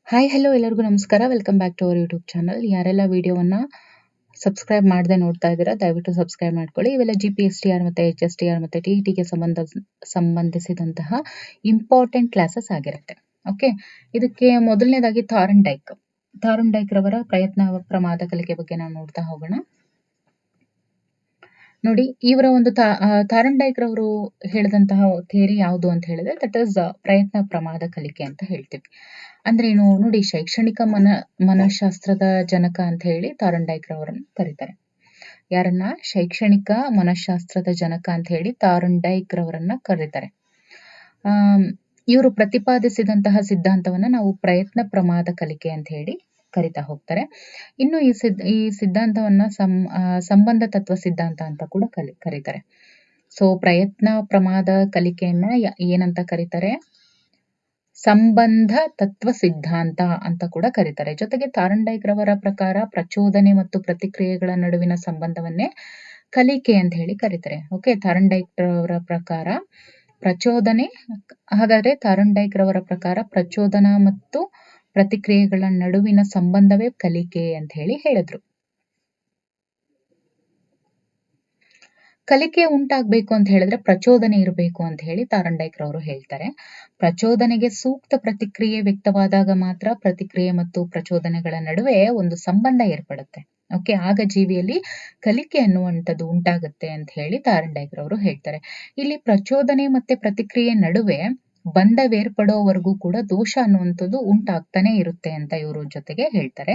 Hi hello ಎಲ್ಲರಿಗೂ ನಮಸ್ಕಾರ. Welcome back to our YouTube channel. ಯಾರೆಲ್ಲ ವಿಡಿಯೋವನ್ನ ಸಬ್ಸ್ಕ್ರೈಬ್ ಮಾಡದೆ ನೋಡ್ತಾ ಇದ್ದೀರಾ ದಯವಿಟ್ಟು ಸಬ್ಸ್ಕ್ರೈಬ್ ಮಾಡ್ಕೊಳ್ಳಿ. ಇವೆಲ್ಲ GPSTR ಮತ್ತೆ HSTR ಮತ್ತೆ TETಗೆ ಸಂಬಂಧಿಸಿದಂತಹ ಇಂಪಾರ್ಟೆಂಟ್ ಕ್ಲಾಸಸ್ ಆಗಿರುತ್ತೆ. ಓಕೆ, ಇದಕ್ಕೆ ಮೊದಲನೇದಾಗಿ ಥಾರ್ನ್ಡೈಕ್ ರವರ ಪ್ರಯತ್ನ ಪ್ರಮಾದ ಕಲಿಕೆ ಬಗ್ಗೆ ನಾವು ನೋಡ್ತಾ ಹೋಗೋಣ. ನೋಡಿ, ಇವರ ಒಂದು ಥಾರ್ನ್ಡೈಕ್ ರವರು ಹೇಳಿದಂತಹ ಥಿಯರಿ ಯಾವುದು ಅಂತ ಹೇಳಿದ್ರೆ ದಟ್ ಇಸ್ ಪ್ರಯತ್ನ ಪ್ರಮಾದ ಕಲಿಕೆ ಅಂತ ಹೇಳ್ತೀವಿ. ಅಂದ್ರೆ ಏನು ನೋಡಿ, ಶೈಕ್ಷಣಿಕ ಮನಃಶಾಸ್ತ್ರದ ಜನಕ ಅಂತ ಹೇಳಿ ಥಾರ್ನ್ಡೈಕ್ ರವರನ್ನು ಕರೀತಾರೆ. ಯಾರನ್ನ? ಶೈಕ್ಷಣಿಕ ಮನಃಶಾಸ್ತ್ರದ ಜನಕ ಅಂತ ಹೇಳಿ ಥಾರ್ನ್ಡೈಕ್ ರವರನ್ನ ಕರೀತಾರೆ. ಇವರು ಪ್ರತಿಪಾದಿಸಿದಂತಹ ಸಿದ್ಧಾಂತವನ್ನ ನಾವು ಪ್ರಯತ್ನ ಪ್ರಮಾದ ಕಲಿಕೆ ಅಂತ ಹೇಳಿ ಕರಿತಾ ಹೋಗ್ತಾರೆ. ಇನ್ನು ಈ ಸಿದ್ಧಾಂತವನ್ನ ಸಂಬಂಧ ತತ್ವ ಸಿದ್ಧಾಂತ ಅಂತ ಕೂಡ ಕರೀತಾರೆ. ಸೊ ಪ್ರಯತ್ನ ಪ್ರಮಾದ ಕಲಿಕೆಯನ್ನ ಏನಂತ ಕರೀತಾರೆ? ಸಂಬಂಧ ತತ್ವ ಸಿದ್ಧಾಂತ ಅಂತ ಕೂಡ ಕರೀತಾರೆ. ಜೊತೆಗೆ ಥಾರ್ನ್ಡೈಕ್ ರವರ ಪ್ರಕಾರ ಪ್ರಚೋದನೆ ಮತ್ತು ಪ್ರತಿಕ್ರಿಯೆಗಳ ನಡುವಿನ ಸಂಬಂಧವನ್ನೇ ಕಲಿಕೆ ಅಂತ ಹೇಳಿ ಕರೀತಾರೆ. ಓಕೆ, ಥಾರ್ನ್ಡೈಕ್ ರವರ ಪ್ರಕಾರ ಪ್ರಚೋದನೆ, ಹಾಗಾದ್ರೆ ಥಾರ್ನ್ಡೈಕ್ ರವರ ಪ್ರಕಾರ ಪ್ರಚೋದನ ಮತ್ತು ಪ್ರತಿಕ್ರಿಯೆಗಳ ನಡುವಿನ ಸಂಬಂಧವೇ ಕಲಿಕೆ ಅಂತ ಹೇಳಿ ಹೇಳಿದ್ರು. ಕಲಿಕೆ ಉಂಟಾಗಬೇಕು ಅಂತ ಹೇಳಿದ್ರೆ ಪ್ರಚೋದನೆ ಇರಬೇಕು ಅಂತ ಹೇಳಿ ಥಾರ್ನ್ಡೈಕ್ ರವರು ಹೇಳ್ತಾರೆ. ಪ್ರಚೋದನೆಗೆ ಸೂಕ್ತ ಪ್ರತಿಕ್ರಿಯೆ ವ್ಯಕ್ತವಾದಾಗ ಮಾತ್ರ ಪ್ರತಿಕ್ರಿಯೆ ಮತ್ತು ಪ್ರಚೋದನೆಗಳ ನಡುವೆ ಒಂದು ಸಂಬಂಧ ಏರ್ಪಡುತ್ತೆ. ಓಕೆ, ಆಗ ಜೀವಿಯಲ್ಲಿ ಕಲಿಕೆ ಅನ್ನುವಂಥದ್ದು ಉಂಟಾಗುತ್ತೆ ಅಂತ ಹೇಳಿ ಥಾರ್ನ್ಡೈಕ್ ರವರು ಹೇಳ್ತಾರೆ. ಇಲ್ಲಿ ಪ್ರಚೋದನೆ ಮತ್ತೆ ಪ್ರತಿಕ್ರಿಯೆ ನಡುವೆ ಬಂಧವೇರ್ಪಡೋವರೆಗೂ ಕೂಡ ದೋಷ ಅನ್ನುವಂಥದ್ದು ಉಂಟಾಗ್ತಾನೆ ಇರುತ್ತೆ ಅಂತ ಇವರು ಜೊತೆಗೆ ಹೇಳ್ತಾರೆ.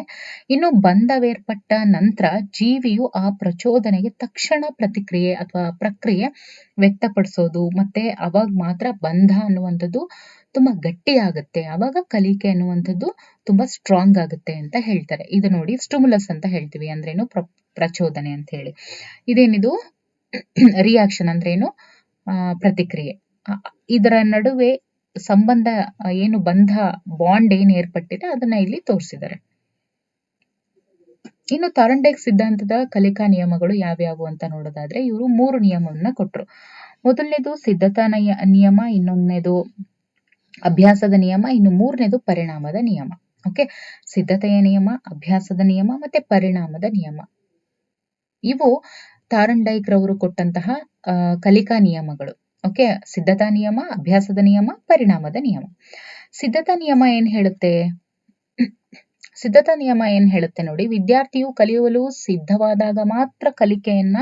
ಇನ್ನು ಬಂಧವೇರ್ಪಟ್ಟ ನಂತರ ಜೀವಿಯು ಆ ಪ್ರಚೋದನೆಗೆ ತಕ್ಷಣ ಪ್ರತಿಕ್ರಿಯೆ ಅಥವಾ ಪ್ರಕ್ರಿಯೆ ವ್ಯಕ್ತಪಡಿಸೋದು, ಮತ್ತೆ ಅವಾಗ ಮಾತ್ರ ಬಂಧ ಅನ್ನುವಂಥದ್ದು ತುಂಬಾ ಗಟ್ಟಿ ಆಗುತ್ತೆ, ಅವಾಗ ಕಲಿಕೆ ಅನ್ನುವಂಥದ್ದು ತುಂಬಾ ಸ್ಟ್ರಾಂಗ್ ಆಗುತ್ತೆ ಅಂತ ಹೇಳ್ತಾರೆ. ಇದು ನೋಡಿ ಸ್ಟಿಮುಲಸ್ ಅಂತ ಹೇಳ್ತೀವಿ. ಅಂದ್ರೇನು? ಪ್ರಚೋದನೆ ಅಂತ ಹೇಳಿ. ಇದೇನಿದು ರಿಯಾಕ್ಷನ್ ಅಂದ್ರೇನು? ಪ್ರತಿಕ್ರಿಯೆ. ಇದರ ನಡುವೆ ಸಂಬಂಧ ಏನು, ಬಂಧ, ಬಾಂಡ್ ಏನು ಏರ್ಪಟ್ಟಿದೆ ಅದನ್ನ ಇಲ್ಲಿ ತೋರಿಸಿದ್ದಾರೆ. ಇನ್ನು ಥಾರ್ನ್ಡೈಕ್ ಸಿದ್ಧಾಂತದ ಕಲಿಕಾ ನಿಯಮಗಳು ಯಾವ್ಯಾವು ಅಂತ ನೋಡೋದಾದ್ರೆ ಇವರು 3 ನಿಯಮವನ್ನ ಕೊಟ್ರು. ಮೊದಲನೇದು ಸಿದ್ಧತಾ ನಿಯಮ, ಇನ್ನೊಂದನೇದು ಅಭ್ಯಾಸದ ನಿಯಮ, ಇನ್ನು 3ನೇದು ಪರಿಣಾಮದ ನಿಯಮ. ಓಕೆ, ಸಿದ್ಧತೆಯ ನಿಯಮ, ಅಭ್ಯಾಸದ ನಿಯಮ ಮತ್ತೆ ಪರಿಣಾಮದ ನಿಯಮ. ಇವು ಥಾರ್ನ್ಡೈಕ್ ರವರು ಕೊಟ್ಟಂತಹ ಕಲಿಕಾ ನಿಯಮಗಳು. ಓಕೆ, ಸಿದ್ಧತಾ ನಿಯಮ, ಅಭ್ಯಾಸದ ನಿಯಮ, ಪರಿಣಾಮದ ನಿಯಮ. ಸಿದ್ಧತಾ ನಿಯಮ ಏನ್ ಹೇಳುತ್ತೆ? ಸಿದ್ಧತಾ ನಿಯಮ ಏನ್ ಹೇಳುತ್ತೆ ನೋಡಿ, ವಿದ್ಯಾರ್ಥಿಯು ಕಲಿಯಲು ಸಿದ್ಧವಾದಾಗ ಮಾತ್ರ ಕಲಿಕೆಯನ್ನ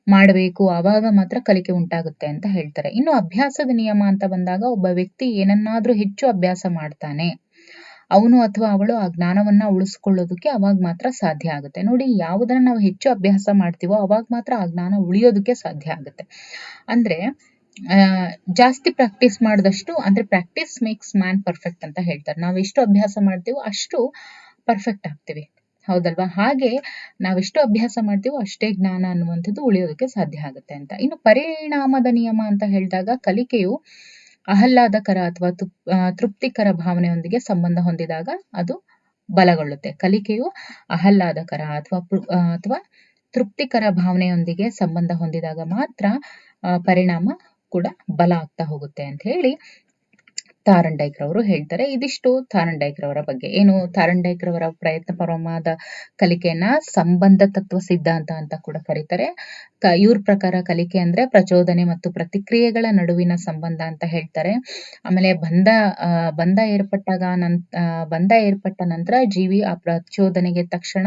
ಮಾಡಬೇಕು, ಆವಾಗ ಮಾತ್ರ ಕಲಿಕೆ ಉಂಟಾಗುತ್ತೆ ಅಂತ ಹೇಳ್ತಾರೆ. ಇನ್ನು ಅಭ್ಯಾಸದ ನಿಯಮ ಅಂತ ಬಂದಾಗ ಒಬ್ಬ ವ್ಯಕ್ತಿ ಏನನ್ನಾದ್ರೂ ಹೆಚ್ಚು ಅಭ್ಯಾಸ ಮಾಡ್ತಾನೆ, ಅವನು ಅಥವಾ ಅವಳು ಆ ಜ್ಞಾನವನ್ನ ಉಳಿಸ್ಕೊಳ್ಳೋದಕ್ಕೆ ಅವಾಗ ಮಾತ್ರ ಸಾಧ್ಯ ಆಗುತ್ತೆ. ನೋಡಿ, ಯಾವುದನ್ನ ನಾವು ಹೆಚ್ಚು ಅಭ್ಯಾಸ ಮಾಡ್ತೀವೋ ಅವಾಗ ಮಾತ್ರ ಆ ಜ್ಞಾನ ಉಳಿಯೋದಕ್ಕೆ ಸಾಧ್ಯ ಆಗುತ್ತೆ. ಅಂದ್ರೆ ಜಾಸ್ತಿ ಪ್ರಾಕ್ಟೀಸ್ ಮಾಡಿದಷ್ಟು, ಅಂದ್ರೆ ಪ್ರಾಕ್ಟೀಸ್ ಮೇಕ್ಸ್ ಮ್ಯಾನ್ ಪರ್ಫೆಕ್ಟ್ ಅಂತ ಹೇಳ್ತಾರೆ. ನಾವು ಎಷ್ಟು ಅಭ್ಯಾಸ ಮಾಡ್ತೀವೋ ಅಷ್ಟು ಪರ್ಫೆಕ್ಟ್ ಆಗ್ತೀವಿ, ಹೌದಲ್ವಾ? ಹಾಗೆ ನಾವೆಷ್ಟು ಅಭ್ಯಾಸ ಮಾಡ್ತೀವೋ ಅಷ್ಟೇ ಜ್ಞಾನ ಅನ್ನುವಂಥದ್ದು ಉಳಿಯೋದಕ್ಕೆ ಸಾಧ್ಯ ಆಗುತ್ತೆ ಅಂತ. ಇನ್ನು ಪರಿಣಾಮದ ನಿಯಮ ಅಂತ ಹೇಳಿದಾಗ ಕಲಿಕೆಯು ಆಹ್ಲಾದಕರ ಅಥವಾ ತೃಪ್ತಿಕರ ಭಾವನೆಯೊಂದಿಗೆ ಸಂಬಂಧ ಹೊಂದಿದಾಗ ಅದು ಬಲಗೊಳ್ಳುತ್ತೆ. ಕಲಿಕೆಯು ಆಹ್ಲಾದಕರ ಅಥವಾ ತೃಪ್ತಿಕರ ಭಾವನೆಯೊಂದಿಗೆ ಸಂಬಂಧ ಹೊಂದಿದಾಗ ಮಾತ್ರ ಪರಿಣಾಮ ಕೂಡ ಬಲ ಆಗ್ತಾ ಹೋಗುತ್ತೆ ಅಂತ ಹೇಳಿ ಥಾರ್ನ್ಡೈಕ್ ರವರು ಹೇಳ್ತಾರೆ. ಇದಿಷ್ಟು ಥಾರ್ನ್ಡೈಕ್ ರವರ ಬಗ್ಗೆ. ಏನು? ಥಾರ್ನ್ಡೈಕ್ ರವರ ಪ್ರಯತ್ನ ಪ್ರಮಾದ ಕಲಿಕೆಯನ್ನ ಸಂಬಂಧ ತತ್ವ ಸಿದ್ಧಾಂತ ಅಂತ ಕೂಡ ಕರೀತಾರೆ. ಇವ್ರ ಪ್ರಕಾರ ಕಲಿಕೆ ಅಂದ್ರೆ ಪ್ರಚೋದನೆ ಮತ್ತು ಪ್ರತಿಕ್ರಿಯೆಗಳ ನಡುವಿನ ಸಂಬಂಧ ಅಂತ ಹೇಳ್ತಾರೆ. ಆಮೇಲೆ ಬಂಧ ಏರ್ಪಟ್ಟ ನಂತರ ಜೀವಿ ಆ ಪ್ರಚೋದನೆಗೆ ತಕ್ಷಣ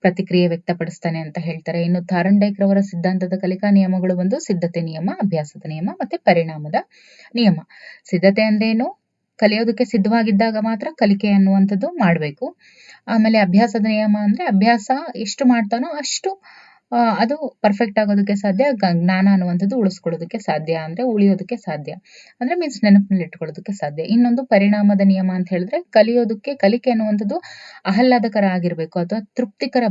ಪ್ರತಿಕ್ರಿಯೆ ವ್ಯಕ್ತಪಡಿಸ್ತಾನೆ ಅಂತ ಹೇಳ್ತಾರೆ. ಇನ್ನು ಥಾರ್ನ್ಡೈಕ್ ರವರ ಸಿದ್ಧಾಂತದ ಕಲಿಕಾ ನಿಯಮಗಳು ಒಂದು ಸಿದ್ಧತೆ ನಿಯಮ, ಅಭ್ಯಾಸದ ನಿಯಮ ಮತ್ತೆ ಪರಿಣಾಮದ ನಿಯಮ. ಸಿದ್ಧತೆ ಅಂದ್ರೇನು? ಕಲಿಯೋದಕ್ಕೆ ಸಿದ್ಧವಾಗಿದ್ದಾಗ ಮಾತ್ರ ಕಲಿಕೆ ಅನ್ನುವಂಥದ್ದು ಮಾಡಬೇಕು. ಆಮೇಲೆ ಅಭ್ಯಾಸದ ನಿಯಮ ಅಂದ್ರೆ ಅಭ್ಯಾಸ ಎಷ್ಟು ಮಾಡ್ತಾನೋ ಅಷ್ಟು ಅದು ಪರ್ಫೆಕ್ಟ್ ಆಗೋದಕ್ಕೆ ಸಾಧ್ಯ, ಜ್ಞಾನ ಅನ್ನುವಂಥದ್ದು ಉಳಿಸ್ಕೊಳ್ಳೋದಕ್ಕೆ ಸಾಧ್ಯ, ಅಂದ್ರೆ ಉಳಿಯೋದಕ್ಕೆ ಸಾಧ್ಯ, ಅಂದ್ರೆ ಮೀನ್ಸ್ ನೆನಪಿನಲ್ಲಿ ಇಟ್ಕೊಳ್ಳೋದಕ್ಕೆ ಸಾಧ್ಯ. ಇನ್ನೊಂದು ಪರಿಣಾಮದ ನಿಯಮ ಅಂತ ಹೇಳಿದ್ರೆ ಕಲಿಕೆ ಅನ್ನುವಂಥದ್ದು ಆಹ್ಲಾದಕರ ಆಗಿರ್ಬೇಕು ಅಥವಾ ತೃಪ್ತಿಕರ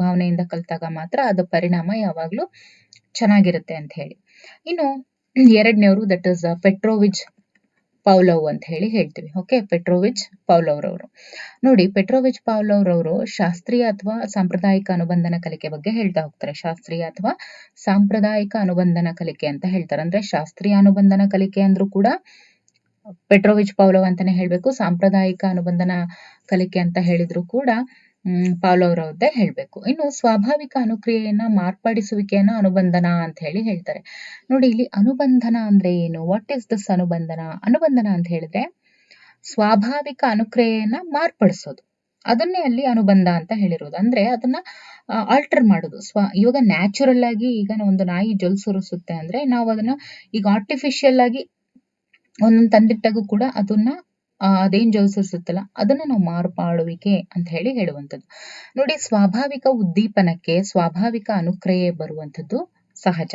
ಭಾವನೆಯಿಂದ ಕಲಿತಾಗ ಮಾತ್ರ ಅದು ಪರಿಣಾಮ ಯಾವಾಗ್ಲೂ ಚೆನ್ನಾಗಿರುತ್ತೆ ಅಂತ ಹೇಳಿ. ಇನ್ನು 2ನೇವರು ದಟ್ ಇಸ್ ಪೆಟ್ರೋವಿಚ್ ಪೌಲೋವ್ ಅಂತ ಹೇಳಿ ಹೇಳ್ತೀವಿ. ಓಕೆ, ಪೆಟ್ರೋವಿಚ್ ಪೌಲೋವ್ ರವರು. ನೋಡಿ, ಪೆಟ್ರೋವಿಚ್ ಪೌಲೋವ್ ರವರು ಶಾಸ್ತ್ರೀಯ ಅಥವಾ ಸಾಂಪ್ರದಾಯಿಕ ಅನುಬಂಧನ ಕಲಿಕೆ ಬಗ್ಗೆ ಹೇಳ್ತಾ ಹೋಗ್ತಾರೆ. ಶಾಸ್ತ್ರೀಯ ಅಥವಾ ಸಾಂಪ್ರದಾಯಿಕ ಅನುಬಂಧನ ಕಲಿಕೆ ಅಂತ ಹೇಳ್ತಾರೆ. ಅಂದ್ರೆ ಶಾಸ್ತ್ರೀಯ ಅನುಬಂಧನ ಕಲಿಕೆ ಅಂದ್ರೂ ಕೂಡ ಪೆಟ್ರೋವಿಚ್ ಪೌಲೋವ್ ಅಂತಾನೆ ಹೇಳ್ಬೇಕು. ಸಾಂಪ್ರದಾಯಿಕ ಅನುಬಂಧನ ಕಲಿಕೆ ಅಂತ ಹೇಳಿದ್ರು ಕೂಡ ಪೌಲೋವ್ ಅವರದ್ದೇ ಹೇಳ್ಬೇಕು. ಇನ್ನು ಸ್ವಾಭಾವಿಕ ಅನುಕ್ರಿಯೆಯನ್ನ ಮಾರ್ಪಡಿಸುವಿಕೆಯನ್ನ ಅನುಬಂಧನ ಅಂತ ಹೇಳ್ತಾರೆ. ನೋಡಿ, ಇಲ್ಲಿ ಅನುಬಂಧನ ಅಂದ್ರೆ ಏನು? ವಾಟ್ ಇಸ್ ದಿಸ್ ಅನುಬಂಧನ? ಅನುಬಂಧನ ಅಂತ ಹೇಳಿದ್ರೆ ಸ್ವಾಭಾವಿಕ ಅನುಕ್ರಿಯೆಯನ್ನ ಮಾರ್ಪಡಿಸೋದು, ಅದನ್ನೇ ಅಲ್ಲಿ ಅನುಬಂಧ ಅಂತ ಹೇಳಿರೋದು. ಅಂದ್ರೆ ಅದನ್ನ ಆಲ್ಟರ್ ಮಾಡೋದು. ಇವಾಗ ನ್ಯಾಚುರಲ್ ಆಗಿ ಈಗ ಒಂದು ನಾಯಿ ಜೊಲ್ ಸುರಿಸುತ್ತೆ ಅಂದ್ರೆ ನಾವು ಅದನ್ನ ಈಗ ಆರ್ಟಿಫಿಷಿಯಲ್ ಆಗಿ ಒಂದೊಂದು ತಂದಿಟ್ಟಾಗೂ ಕೂಡ ಅದನ್ನ ಅದೇನ್ ಜೊಲ್ ಸುರಿಸುತ್ತಲ್ಲ ಅದನ್ನ ನಾವು ಮಾರ್ಪಾಡುವಿಕೆ ಅಂತ ಹೇಳುವಂಥದ್ದು. ನೋಡಿ, ಸ್ವಾಭಾವಿಕ ಉದ್ದೀಪನಕ್ಕೆ ಸ್ವಾಭಾವಿಕ ಅನುಕ್ರಿಯೆ ಬರುವಂಥದ್ದು ಸಹಜ.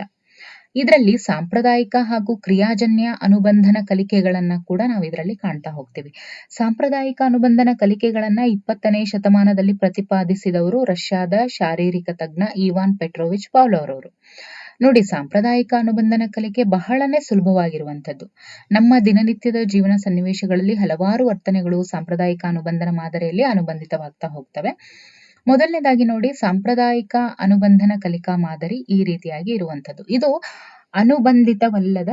ಇದರಲ್ಲಿ ಸಾಂಪ್ರದಾಯಿಕ ಹಾಗೂ ಕ್ರಿಯಾಜನ್ಯ ಅನುಬಂಧನ ಕಲಿಕೆಗಳನ್ನ ಕೂಡ ನಾವು ಇದರಲ್ಲಿ ಕಾಣ್ತಾ ಹೋಗ್ತೀವಿ. ಸಾಂಪ್ರದಾಯಿಕ ಅನುಬಂಧನ ಕಲಿಕೆಗಳನ್ನ 20ನೇ ಶತಮಾನದಲ್ಲಿ ಪ್ರತಿಪಾದಿಸಿದವರು ರಷ್ಯಾದ ಶಾರೀರಿಕ ತಜ್ಞ ಇವಾನ್ ಪೆಟ್ರೋವಿಚ್ ಪೌಲೋವ್ ಅವರು. ನೋಡಿ, ಸಾಂಪ್ರದಾಯಿಕ ಅನುಬಂಧನ ಕಲಿಕೆ ಬಹಳನೇ ಸುಲಭವಾಗಿರುವಂಥದ್ದು. ನಮ್ಮ ದಿನನಿತ್ಯದ ಜೀವನ ಸನ್ನಿವೇಶಗಳಲ್ಲಿ ಹಲವಾರು ವರ್ತನೆಗಳು ಸಾಂಪ್ರದಾಯಿಕ ಅನುಬಂಧನ ಮಾದರಿಯಲ್ಲಿ ಅನುಬಂಧಿತವಾಗ್ತಾ ಹೋಗ್ತವೆ. ಮೊದಲನೇದಾಗಿ ನೋಡಿ, ಸಾಂಪ್ರದಾಯಿಕ ಅನುಬಂಧನ ಕಲಿಕಾ ಮಾದರಿ ಈ ರೀತಿಯಾಗಿ ಇರುವಂಥದ್ದು. ಇದು ಅನುಬಂಧಿತವಲ್ಲದ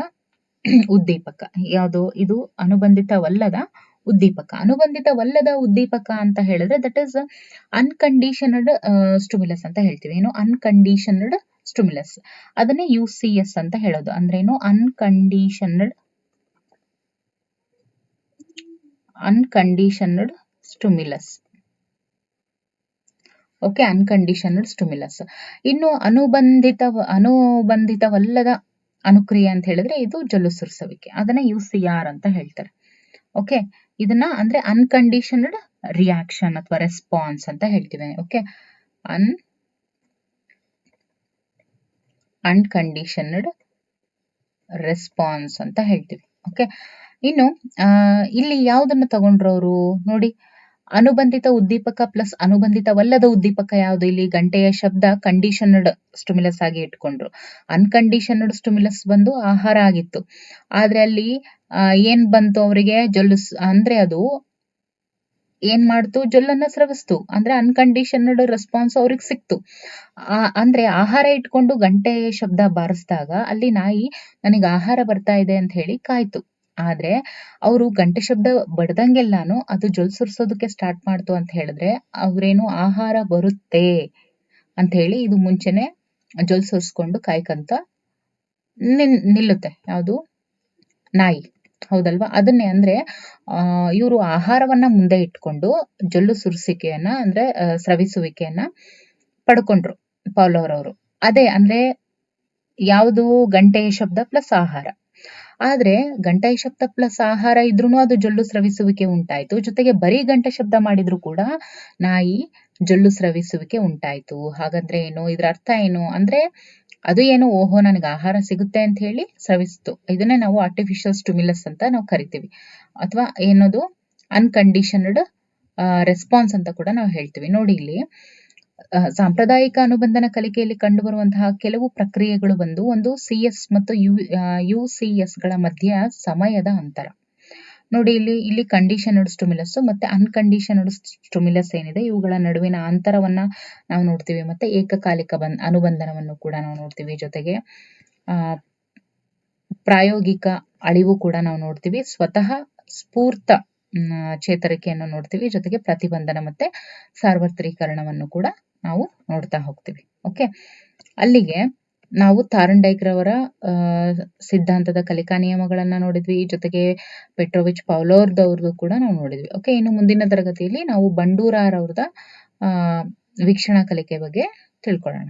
ಉದ್ದೀಪಕ. ಯಾವುದು ಇದು? ಅನುಬಂಧಿತವಲ್ಲದ ಉದ್ದೀಪಕ. ಅನುಬಂಧಿತವಲ್ಲದ ಉದ್ದೀಪಕ ಅಂತ ಹೇಳಿದ್ರೆ ದಟ್ ಇಸ್ ಅನ್ಕಂಡೀಷನ್ಡ್ ಸ್ಟಿಮ್ಯುಲಸ್ ಅಂತ ಹೇಳ್ತೀವಿ. ಏನು? Unconditioned stimulus. ಅದನ್ನೇ UCS ಅಂತ ಹೇಳೋದು. ಅಂದ್ರೆ ಏನು? Unconditioned stimulus. Okay, unconditioned stimulus. ಇನ್ನು ಅನುಬಂಧಿತವಲ್ಲದ ಅನುಕ್ರಿಯೆ ಅಂತ ಹೇಳಿದ್ರೆ ಇದು ಜೊಲ್ಲು ಸುರಿಸುವಿಕೆ, ಅದನ್ನ UCR ಅಂತ ಹೇಳ್ತಾರೆ. ಓಕೆ, ಇದನ್ನ ಅಂದ್ರೆ ಅನ್ಕಂಡೀಷನ್ಡ್ ರಿಯಾಕ್ಷನ್ ಅಥವಾ ರೆಸ್ಪಾನ್ಸ್ ಅಂತ ಹೇಳ್ತೀವಿ. ಓಕೆ, ಅನ್ಕಂಡೀಷನ್ಡ್ ರೆಸ್ಪಾನ್ಸ್ ಅಂತ ಹೇಳ್ತೀವಿ. ಓಕೆ, ಇನ್ನು ಇಲ್ಲಿ ಯಾವುದನ್ನ ತಗೊಂಡ್ರವರು ನೋಡಿ, ಅನುಬಂಧಿತ ಉದ್ದೀಪಕ ಪ್ಲಸ್ ಅನುಬಂಧಿತವಲ್ಲದ ಉದ್ದೀಪಕ ಯಾವುದು? ಇಲ್ಲಿ ಗಂಟೆಯ ಶಬ್ದ ಕಂಡೀಷನ್ಡ್ ಸ್ಟಿಮ್ಯುಲಸ್ ಆಗಿ ಇಟ್ಕೊಂಡ್ರು. ಅನ್ಕಂಡೀಷನ್ಡ್ ಸ್ಟಿಮ್ಯುಲಸ್ ಬಂದು ಆಹಾರ ಆಗಿತ್ತು. ಆದ್ರೆ ಅಲ್ಲಿ ಏನ್ ಬಂತು ಅವರಿಗೆ? ಜೊಲ್ಲು. ಅಂದ್ರೆ ಅದು ಏನ್ ಮಾಡ್ತು? ಜೊಲ್ಲನ್ನ ಸ್ರವಿಸ್ತು. ಅಂದ್ರೆ ಅನ್ಕಂಡೀಷನ್ಡ್ ರೆಸ್ಪಾನ್ಸ್ ಅವ್ರಿಗೆ ಸಿಕ್ತು. ಅಂದ್ರೆ ಆಹಾರ ಇಟ್ಕೊಂಡು ಗಂಟೆ ಶಬ್ದ ಬಾರಿಸಿದಾಗ ಅಲ್ಲಿ ನಾಯಿ ನನಗೆ ಆಹಾರ ಬರ್ತಾ ಇದೆ ಅಂತ ಹೇಳಿ ಕಾಯ್ತು. ಆದ್ರೆ ಅವರು ಗಂಟೆ ಶಬ್ದ ಬಡ್ದಂಗೆಲ್ಲಾನು ಅದು ಜೊಲ್ ಸುರಿಸೋದಕ್ಕೆ ಸ್ಟಾರ್ಟ್ ಮಾಡ್ತು ಅಂತ ಹೇಳಿದ್ರೆ ಅವ್ರೇನು ಆಹಾರ ಬರುತ್ತೆ ಅಂತ ಹೇಳಿ ಇದು ಮುಂಚೆನೆ ಜೊಲ್ ಸುರಿಸ್ಕೊಂಡು ಕಾಯ್ಕಂತ ನಿಲ್ಲುತ್ತೆ. ಯಾವುದು? ನಾಯಿ. ಹೌದಲ್ವಾ? ಅದನ್ನೇ ಅಂದ್ರೆ ಇವರು ಆಹಾರವನ್ನ ಮುಂದೆ ಇಟ್ಕೊಂಡು ಜೊಲ್ಲು ಸುರಿಸುವಿಕೆಯನ್ನ ಅಂದ್ರೆ ಸ್ರವಿಸುವಿಕೆಯನ್ನ ಪಡ್ಕೊಂಡ್ರು ಪೌಲೋವ್ ಅವರು. ಅದೇ ಅಂದ್ರೆ ಯಾವುದು? ಗಂಟೆಯ ಶಬ್ದ ಪ್ಲಸ್ ಆಹಾರ. ಆದ್ರೆ ಗಂಟೆಯ ಶಬ್ದ ಪ್ಲಸ್ ಆಹಾರ ಇದ್ರೂನು ಅದು ಜೊಲ್ಲು ಸ್ರವಿಸುವಿಕೆ ಉಂಟಾಯ್ತು. ಜೊತೆಗೆ ಬರೀ ಗಂಟೆ ಶಬ್ದ ಮಾಡಿದ್ರು ಕೂಡ ನಾಯಿ ಜೊಲ್ಲು ಸ್ರವಿಸುವಿಕೆ ಉಂಟಾಯ್ತು. ಹಾಗಂದ್ರೆ ಏನು? ಇದ್ರ ಅರ್ಥ ಏನು ಅಂದ್ರೆ ಅದು ಏನು? ಓಹೋ, ನನಗೆ ಆಹಾರ ಸಿಗುತ್ತೆ ಅಂತ ಹೇಳಿ ಸ್ರವಿಸ್ತು. ಇದನ್ನೇ ನಾವು ಆರ್ಟಿಫಿಷಿಯಲ್ ಸ್ಟಿಮ್ಯುಲಸ್ ಅಂತ ನಾವು ಕರಿತೀವಿ. ಅಥವಾ ಏನದು? ಅನ್ಕಂಡೀಷನ್ಡ್ ರೆಸ್ಪಾನ್ಸ್ ಅಂತ ಕೂಡ ನಾವು ಹೇಳ್ತೀವಿ. ನೋಡಿ, ಇಲ್ಲಿ ಸಾಂಪ್ರದಾಯಿಕ ಅನುಬಂಧನ ಕಲಿಕೆಯಲ್ಲಿ ಕಂಡುಬರುವಂತಹ ಕೆಲವು ಪ್ರಕ್ರಿಯೆಗಳು ಬಂದು ಒಂದು CS ಮತ್ತು UCS ಗಳ ಮಧ್ಯ ಸಮಯದ ಅಂತರ. ನೋಡಿ, ಇಲ್ಲಿ ಕಂಡೀಷನ್ಡ್ ಸ್ಟಿಮ್ಯುಲಸ್ ಮತ್ತೆ ಅನ್ಕಂಡೀಷನ್ಡ್ ಸ್ಟಿಮ್ಯುಲಸ್ ಏನಿದೆ ಇವುಗಳ ನಡುವಿನ ಅಂತರವನ್ನ ನಾವು ನೋಡ್ತೀವಿ. ಮತ್ತೆ ಏಕಕಾಲಿಕ ಅನುಬಂಧನವನ್ನು ಕೂಡ ನಾವು ನೋಡ್ತೀವಿ. ಜೊತೆಗೆ ಪ್ರಾಯೋಗಿಕ ಅಳಿವು ಕೂಡ ನಾವು ನೋಡ್ತೀವಿ. ಸ್ವತಃ ಸ್ಫೂರ್ತ ಚೇತರಿಕೆಯನ್ನು ನೋಡ್ತೀವಿ. ಜೊತೆಗೆ ಪ್ರತಿಬಂಧನ ಮತ್ತೆ ಸಾರ್ವತ್ರೀಕರಣವನ್ನು ಕೂಡ ನಾವು ನೋಡ್ತಾ ಹೋಗ್ತೀವಿ. ಓಕೆ, ಅಲ್ಲಿಗೆ ನಾವು ಥಾರ್ನ್ಡೈಕ್ ರವರ ಸಿದ್ಧಾಂತದ ಕಲಿಕಾ ನಿಯಮಗಳನ್ನ ನೋಡಿದ್ವಿ. ಜೊತೆಗೆ ಪೆಟ್ರೋವಿಚ್ ಪೌಲೋವ್ರದ್ದು ಕೂಡ ನಾವು ನೋಡಿದ್ವಿ. ಓಕೆ, ಇನ್ನು ಮುಂದಿನ ತರಗತಿಯಲ್ಲಿ ನಾವು ಬಂಡೂರಾರವ್ರದ ವೀಕ್ಷಣಾ ಕಲಿಕೆ ಬಗ್ಗೆ ತಿಳ್ಕೊಳ್ಳೋಣ.